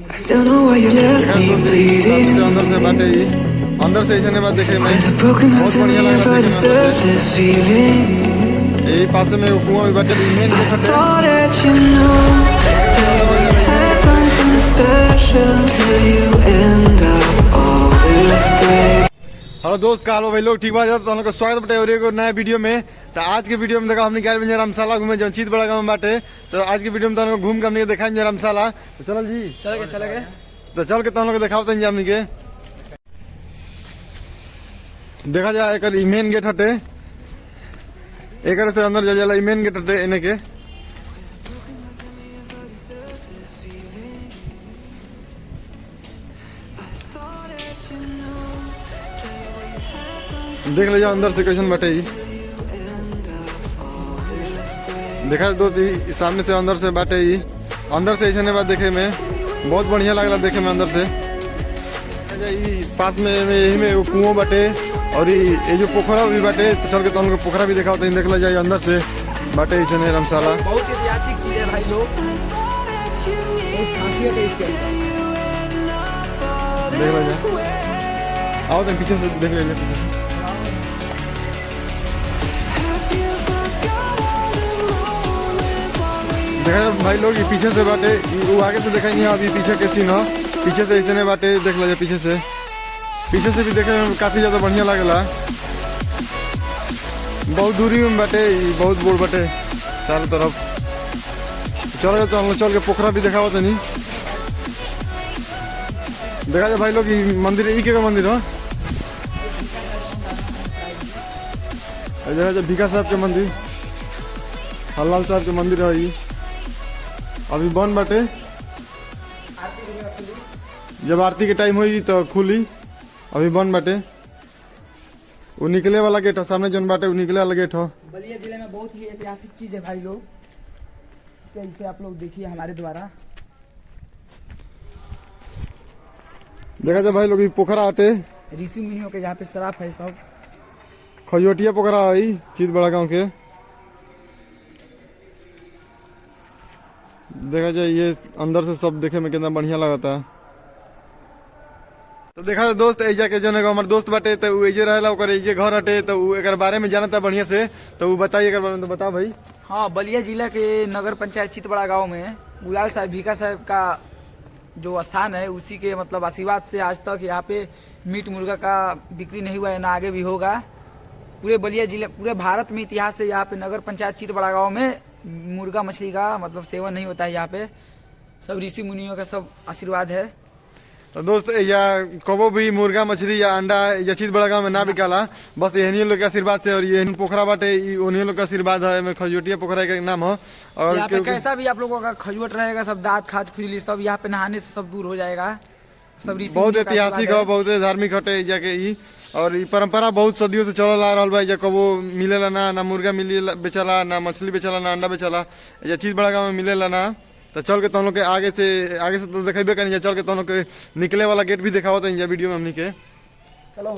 Don't know why you left me bleeding. अंदर से ऐसे बात देखे मैं With a broken heart, tell me if I deserve this feeling. यही पास में कुआं में बैठे main I thought that you know that we had something special till you end up all this way. Hello दोस्त का हालो भाई लोग ठीक बात जाता तो उनका स्वागत बटे और एक नया वीडियो में। तो आज के वीडियो में देखा हमने क्या बजे रामशाला घूमे जो चीत बड़ा गाँव में बाटे। तो आज की वीडियो में तो घूम के हमने देखा रामशाला। तो चलो जी चले तो चल के तो दिखाओ तो हमने के देखा जाए एक मेन गेट हटे एक से अंदर जा जाला मेन गेट हटे इन्हें के देख लीजिए अंदर से कैसन बैठे ही देखा दो सामने से अंदर से बैठे ही अंदर से ऐसे बात देखे में बहुत बढ़िया लगला देखे में अंदर से पास में यही में कुआं बाटे और ये जो पोखरा भी बाटे तो चल के तो पोखरा भी देखा होता है देख ला जाए अंदर से बाटे ऐसे रामशाला बहुत ऐतिहासिक चीज है भाई लोग खासियत है इसके देख ला जाए आओ तो पीछे से देख लीजिए पीछे से देखा भाई लोग ये पीछे से बाटे वो आगे से देखा नहीं अभी पीछे के सीन हो पीछे से ऐसे बाटे देख लीजिए पीछे से भी देखे में काफी ज्यादा बढ़िया लगला बहुत दूरी में बाटे बहुत बोर बाटे चारों तरफ चलो तो हम लोग चल के पोखरा भी देखा होता नहीं देखा जाए भाई लोग मंदिर एक का मंदिर हो देखा जाए भिका साहब के मंदिर हल्लाल साहब के मंदिर है ये अभी बंद बाटे जब आरती के टाइम हुई तो खुली अभी बंद बाटे वो निकले वाला गेट हो सामने जन बाटे वो निकले वाला गेट हो बलिया जिले में बहुत ही ऐतिहासिक चीज है भाई लोग तो इसे आप लोग देखिए हमारे द्वारा देखा जाए भाई लोग पोखरा आटे ऋषि मुनियों के यहाँ पे शराब है सब खजोटिया पोखरा आई चीत बड़ा गाँव के देखा जाए ये अंदर से सब देखे में कितना बढ़िया लगता है। तो देखा दोस्त एजा के जो हमारे दोस्त बाटे तो एजे रहेला ओकर एजे घर हटे तो एक बारे में जानता बढ़िया से तो बताइए एक बारे में तो बताओ भाई। हाँ बलिया जिला के नगर पंचायत चितबड़ा गांव में गुलाल साहब भिका साहब का जो स्थान है उसी के मतलब आशीर्वाद से आज तक यहाँ पे मीट मुर्गा का बिक्री नहीं हुआ है ना आगे भी होगा। पूरे बलिया जिले पूरे भारत में इतिहास है यहाँ पे नगर पंचायत चितबड़ा गाँव में मुर्गा मछली का मतलब सेवन नहीं होता है। यहाँ पे सब ऋषि मुनियों का सब आशीर्वाद है। तो दोस्त या कबो भी मुर्गा मछली या अंडा या चीज बड़ा गाँव में ना बिकाला बस यही लोग के आशीर्वाद से और ये पोखरा बाटे उन्हीं लोग का आशीर्वाद है में खजूटिया पोखरा का नाम हो और यहाँ पे कैसा भी आप लोगों का खजुवट रहेगा सब दांत खाद खुजली सब यहाँ पे नहाने से सब दूर हो जाएगा। सब बहुत ऐतिहासिक हो बहुत धार्मिक हटे जाके ई और ये परंपरा बहुत सदियों से चल आ रहा भाई कबो मिलेला ना मुर्गा मिले बेचला ना मछली बेचला ना अंडा बेचला या चीज बड़ा गाँव में मिलेला ना। तो चल के तुम लोग के आगे से तो देखेबे करेंगे चल के तुम लोग के निकले वाला गेट भी देखा होता है वीडियो में हमनी के चलो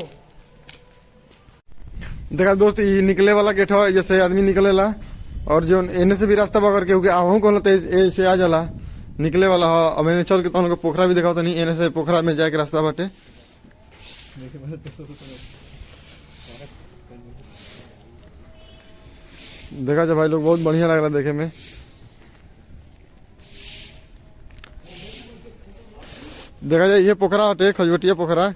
देखा दोस्त ये निकले वाला गेट हो जैसे आदमी निकलेला और जो एने से भी रास्ता पकड़ के आहू को ऐसे आ जाला निकले वाला हो। अब एने चल के तुम लोग पोखरा भी देखा होता नहीं एने से पोखरा में जाके रास्ता बाटे देखा जाए भाई लोग बहुत बढ़िया लगला देखे में। देखा जाए ये पोखरा हटे खजोटिया पोखरा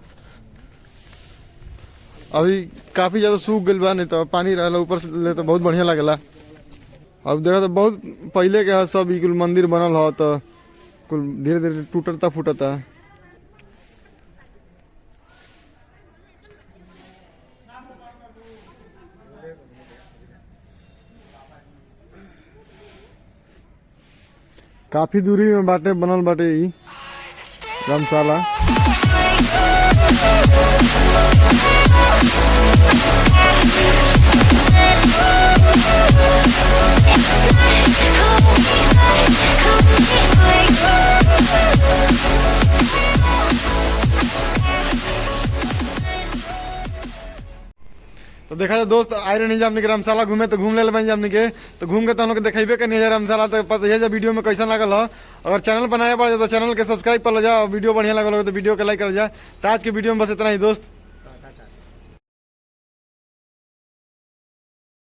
अभी काफी ज्यादा सूख गल बा नहीं तो पानी रहला ऊपर से ले तो बहुत बढ़िया लगला। अब देखा तो बहुत पहले के सब कुल मंदिर बनल हो तो कुल धीरे धीरे टूटता फूटता। काफी दूरी में बाटे बनल बाटे ई रामशाला। तो तो देखा जाए दोस्त आए रहे नहीं जा हमने के रमशाला घूमे तो घूम ले बन हमने के तो घूम के तो हम लोग देखेबे के नहीं है रमशाला तो पता है वीडियो में कैसा लागल हो। अगर चैनल बनाया पड़ तो चैनल के सब्सक्राइब कर लो जाओ, वीडियो बढ़िया लगल हो तो वीडियो के लाइक कर जाए। तो आज के वीडियो में बस इतना ही दोस्त।